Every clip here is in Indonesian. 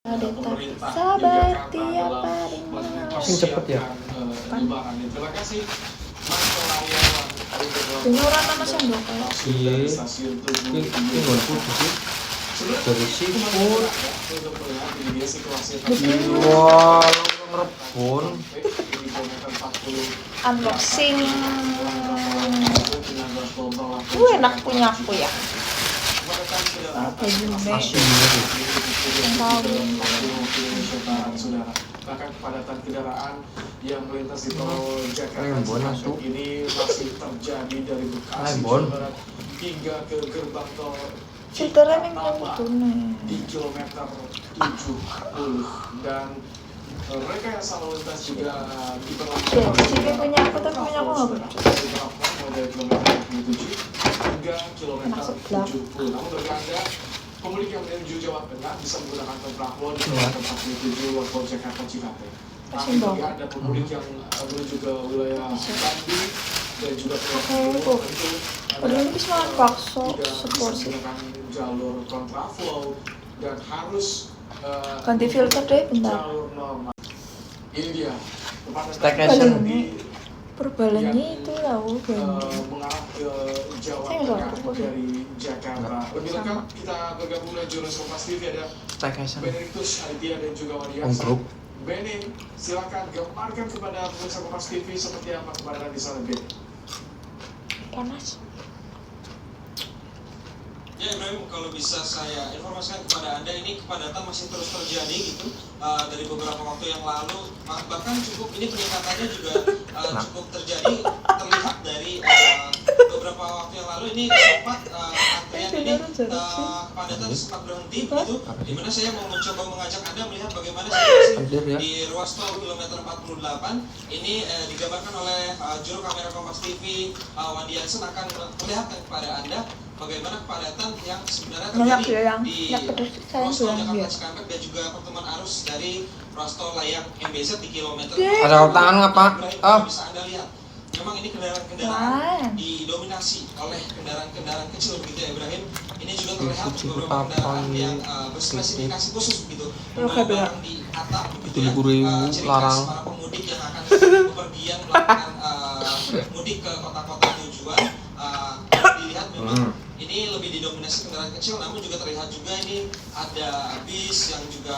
Pemerintah sabar tiap harinya. Sing cepet ya. Terima kasih. Dengeran nama sendok ya. Iya. Ini nggonku sih. Dari siput. Wah, ngerebon. Unboxing. Enak punya aku ya. Apa juga? Asin banget. Bahkan kepadatan kendaraan yang melintas di tol Jakarta Cikampek ini masih terjadi dari Bekasi Jawa Barat hingga ke gerbang tol Cikatama di kilometer 70 dan rekayasa lalu lintas juga diberlakukan. Sini punya aku tapi punya aku nggak betul. Dari kilometer 27 hingga kilometer 70. Namun bagi Anda pemudik yang menuju Jawa Tengah bisa menggunakan kontraflow di kilometer 47 ruas tol Jakarta Cikampek. Namun bagi Anda pemudik yang menuju ke wilayah Bandung dan juga ke itu Padahal ini semangat bakso seporsi. menggunakan jalur kontraflow dan harus Ganti filter deh bentar. jalur normal. Ini dia. Staycation. Perbalannya itu tahu ganti. Mengarah ke Jawa Saya nggak Tengah tahu. dari Jakarta. Lebih lengkap kita bergabung dengan jurnalis Kompas TV ada Staycation. Benedictus Aditya dan juga Wadiasa. Grup. Beni, silakan gambarkan kepada pemirsa Kompas TV seperti apa kepadatan di sana, Ben. Panas. Ya Ibrahim, kalau bisa saya informasikan kepada Anda, ini kepadatan masih terus terjadi gitu dari beberapa waktu yang lalu, bahkan cukup ini peningkatannya juga cukup terjadi, terlihat dari beberapa waktu yang lalu ini sempat antrian ini kepadatan sempat berhenti begitu, dimana saya mau mencoba mengajak Anda melihat bagaimana situasi di ruas tol kilometer 48 ini digambarkan oleh juru kamera Kompas TV Wandi Jansen akan memperlihatkan kepada Anda bagaimana kepadatan yang sebenarnya terjadi di ruas tol Jakarta Cikampek dan juga pertemuan arus dari ruas tol layang MBZ di kilometer. Ada tangan nggak Pak? Bisa Anda lihat, memang ini kendaraan-kendaraan didominasi oleh kendaraan-kendaraan kecil begitu ya Ibrahim. Ini juga terlihat beberapa kendaraan yang berspesifikasi khusus begitu, barang di atap begitu ya. Ciri khas para pemudik yang akan bepergian melakukan mudik ke kota-kota tujuan. Dilihat memang ini lebih didominasi kendaraan kecil, namun juga terlihat juga ini ada bis yang juga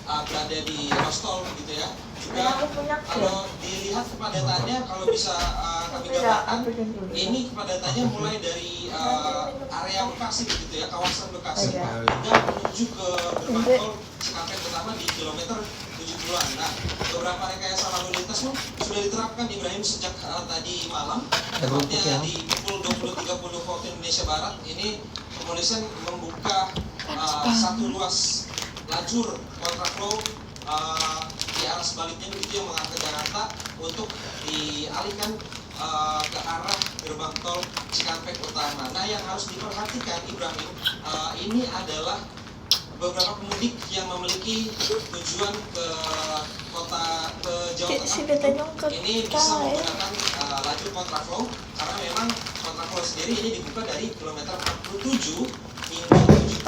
berada di ruas tol begitu ya. Juga kalau dilihat kepadatannya, kalau bisa kami gambarkan, ini kepadatannya mulai dari area Bekasi begitu ya, kawasan Bekasi hingga menuju ke gerbang tol Cikampek utama di kilometer 70-an. Nah, beberapa rekayasa lalu lintas sudah diterapkan Ibrahim sejak tadi malam, tepatnya di pukul 20.30 waktu Indonesia Barat. Ini kepolisian membuka satu ruas lajur kontraflow di arah sebaliknya begitu yang mengarah ke Jakarta untuk dialihkan ke arah gerbang tol Cikampek utama. Nah, yang harus diperhatikan Ibrahim, ini adalah beberapa pemudik yang memiliki tujuan ke kota ke Jawa Tengah ini bisa menggunakan lajur kontraflow karena memang kontraflow sendiri ini dibuka dari kilometer 47 hingga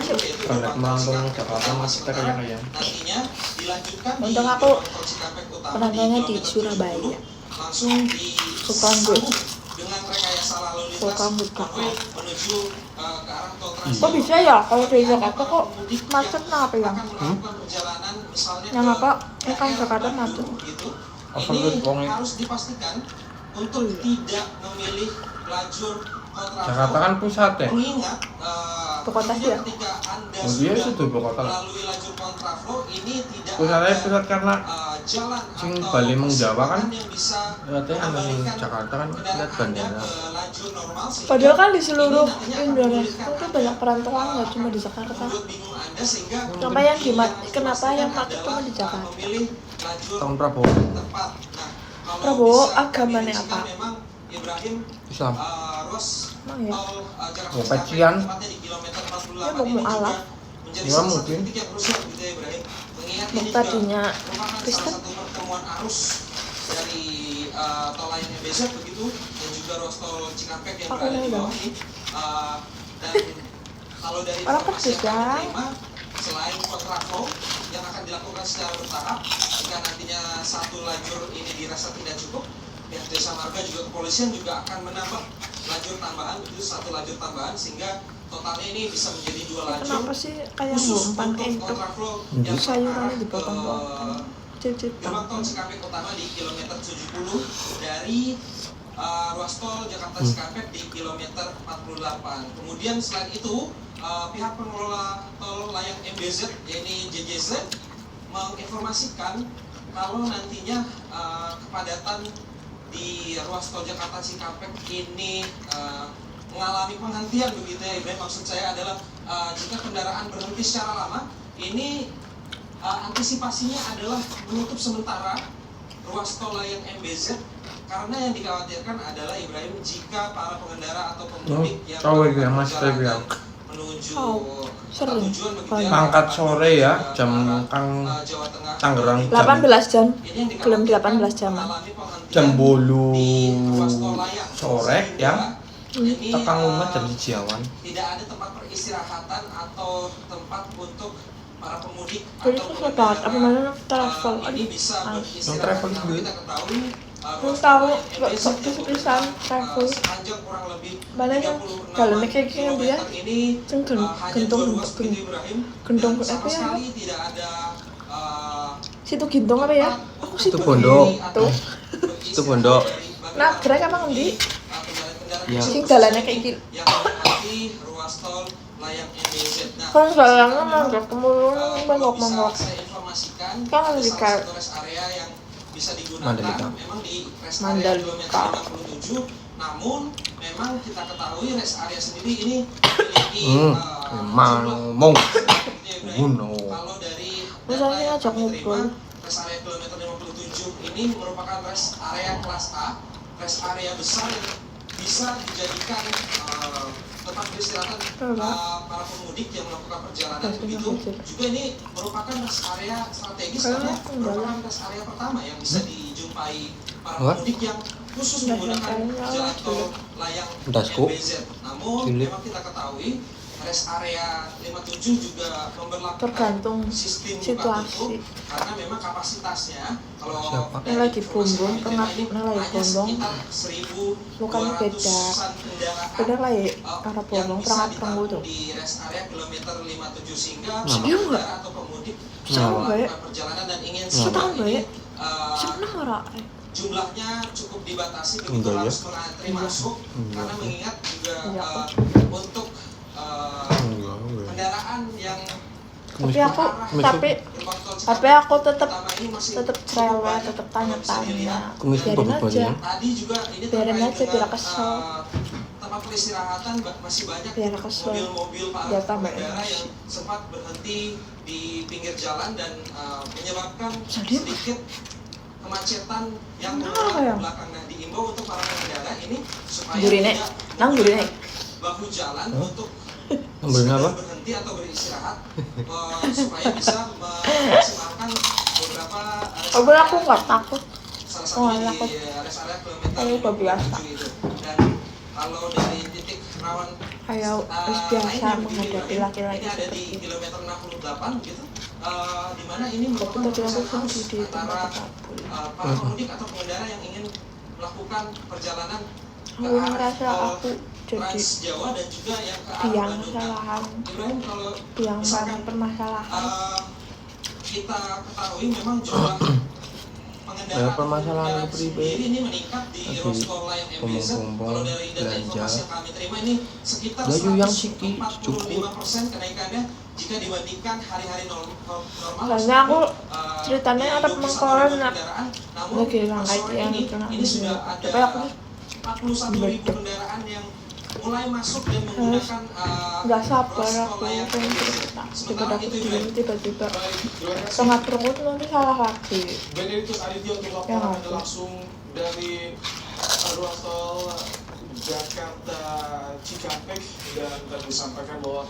70 yaitu gerbang tol Jakarta sementara nantinya dilanjutkan di gerbang tol Cikampek utama di kilometer 70 langsung disambung dengan rekayasa lalu lintas konvoy menuju ke arah tol Trans. Kok bisa ya kalau dari Jakarta kok macet apa ya? Yang apa? Kan Jakarta macet. Ini harus dipastikan untuk tidak memilih lajur kontraflow. Jakarta kan pusat ya. Mengingat Kota sih ya. ketika Anda Dia sudah sudah Bogota. melalui lajur kontraflow ini tidak Pusatnya ada pusat karena jalan sing atau Bali Jawa kan. yang bisa Katanya ada yang Jakarta kan lihat bandara. lajur normal sehingga Padahal kan di seluruh ini nantinya akan Indonesia memulihkan itu banyak perantauan nggak cuma di Jakarta. membuat bingung Anda sehingga Kenapa yang kenapa yang macet cuma di Jakarta? memilih lajur Tahun Prabowo. tepat. Nah, kalau Prabowo bisa agamanya didefinisikan apa? memang Ibrahim Islam. ruas Emang ya? tol Jakarta Mau Cikampek kajian. tepatnya di kilometer 48 Dia mau ini juga mualaf. menjadi Ya, salah satu mungkin. titik yang krusial gitu ya Ibrahim. Mengingat ini juga Tadinya merupakan Kristen. salah satu pertemuan arus dari tol layang MBZ begitu dan juga ruas tol Cikampek yang berada di bawah ini. Dan kalau dari Orang informasi yang kami pedes, terima Selain kontraflow yang akan dilakukan secara bertahap, jika nantinya satu lajur ini dirasa tidak cukup, pihak Jasa Marga juga kepolisian juga akan menambah lajur tambahan, itu satu lajur tambahan, sehingga totalnya ini bisa menjadi 2 lajur. Kenapa sih kayak Khusus umpan untuk entok kontraflow yang sayurannya mengarah dipotong-potong ke cicit gerbang tol Cikampek Utama di kilometer 70 dari ruas tol Jakarta Cikampek di kilometer 48. Kemudian selain itu pihak pengelola tol layang MBZ yaitu JJZ menginformasikan kalau nantinya kepadatan di ruas tol Jakarta Cikampek ini mengalami penghentian begitu ya Ibrahim. Maksud saya adalah jika kendaraan berhenti secara lama, ini antisipasinya adalah menutup sementara ruas tol layang MBZ, karena yang dikhawatirkan adalah Ibrahim jika para pengendara atau pemudik yang perjalanan menuju tempat tujuan begitu ya, Pangkat sore ya, jam Jawa Tengah, Tangerang 18 jam ini yang belum dikhawatirkan 18 jam mengalami penghentian jam 10 di ruas tol layang sore ya. ini, Tekan rumah jam 1-an. tidak ada tempat peristirahatan atau tempat untuk para pemudik jadi atau susah banget apa pengendara mana travel ini bisa Yang travel beristirahat. duit. Kita ketahui Lu tahu gak tulisan travel sepanjang kurang lebih mana yang 36 dalamnya kayak gini dia kilometer ini cengkeng hanya gendong 2 ruas begitu, Ibrahim. gendong Dan sama apa ya sekali tidak ada situ gendong apa ya aku situ Itu pondok. tuh Itu pondok. nah gerak emang ngendi Ya. sing jalannya kayak gini yang melewati ruas tol layang MBZ. Nah, kan jalannya manggap kemulung bisa mangkok saya informasikan Kan ada Mandalika. salah satu rest area yang bisa digunakan Mandalika. memang di rest area Mandalika. kilometer 57, namun memang kita ketahui rest area sendiri ini memiliki memang mong Uno. kalau dari Misalnya data yang ngajak kami terima, ngobrol. rest area kilometer 57 ini merupakan rest area kelas A, rest area besar yang bisa dijadikan tempat peristirahatan para pemudik yang melakukan perjalanan begitu. Juga ini merupakan rest area strategis karena merupakan rest area pertama yang bisa dijumpai para pemudik yang khusus menggunakan jalan tol layang MBZ. Namun memang kita ketahui rest area 57 juga memberlakukan tergantung sistem buka situasi tutup karena memang kapasitasnya kalau Siapa? Ini lagi bumbung, tengah ini lagi bumbung. Mukanya beda. Beda lah ya, arah bumbung, perangkat perangku tuh. di rest area kilometer 57 sehingga Iya para nggak? atau pemudik Sama nggak ya? perjalanan dan ingin Tahu simak nggak ya? ini Sebenarnya marah jumlahnya cukup dibatasi begitu Enggak ya? harus mengantri masuk karena mengingat juga Iya. untuk Enggak, enggak. kendaraan yang tapi aku tetap cerewet, tetap tanya-tanya. Kumis Biarin bobot aja, tadi juga ini biarin terkait aja biar dengan, kesel. tempat peristirahatan masih banyak Biar kesel. mobil-mobil para Biar tambah pengendara emosi. yang sempat berhenti di pinggir jalan dan menyebabkan Sedih. sedikit kemacetan yang Kenapa menolak ya? belakang. Nah, diimbau untuk para pengendara ini supaya Burine. tidak Nang burine. bahu jalan untuk Ambilin apa? berhenti atau beristirahat supaya bisa memaksimalkan beberapa Kalau aku nggak takut. salah Oh, satunya takut. di rest area kilometer Aku udah biasa. 57 itu. Dan kalau dari titik rawan Kayak wis biasa menghadapi laki-laki ini ada di seperti itu. kilometer 68 gitu, di mana ini merupakan Tapi tadi aku perpisahan arus sendiri di tempat antara kabul. para pemudik atau pengendara yang ingin melakukan perjalanan ke Aku arah ngerasa tol aku jadi Trans Jawa dan juga yang ke arah biang Bandung. kesalahan, Ibrahim, kalau biang misalkan banyak permasalahan. kita ketahui memang jumlah pengendara Ya, permasalahan kendaraan pribadi. sendiri ini meningkat di Lagi ruas tol layang MBZ. kumpul-kumpul, Kalau dari data belanja. informasi yang kami terima ini sekitar Layu yang siki, 145% kenaikannya jika dibandingkan hari-hari normal. Soalnya aku ceritanya di ada 21 pengkolan kendaraan, namun lagi rangkai sore yang ini sudah ada tapi aku 41.000 kendaraan yang mulai masuk dan menggunakan nggak sabar ruas tol aku layang pengen MBZ. cerita Sementara daripada aku itu diem juga tiba-tiba Terima kasih. setengah perut nanti salah lagi. Benedictus Aditya untuk Ya, laporan Mas. langsung dari ruas tol Jakarta Cikampek, dan tadi disampaikan bahwa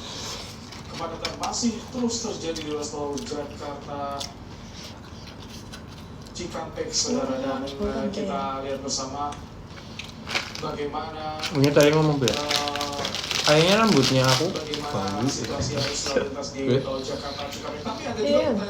kepadatan masih terus terjadi di ruas tol Jakarta Cikampek, saudara, dan kita lihat bersama bagaimana Ini tadi ngomong ya? Kayaknya rambutnya aku bagaimana bagus. situasi arus lalu lintas di Wih. tol Jakarta Cikampek. Tapi ada Iya. juga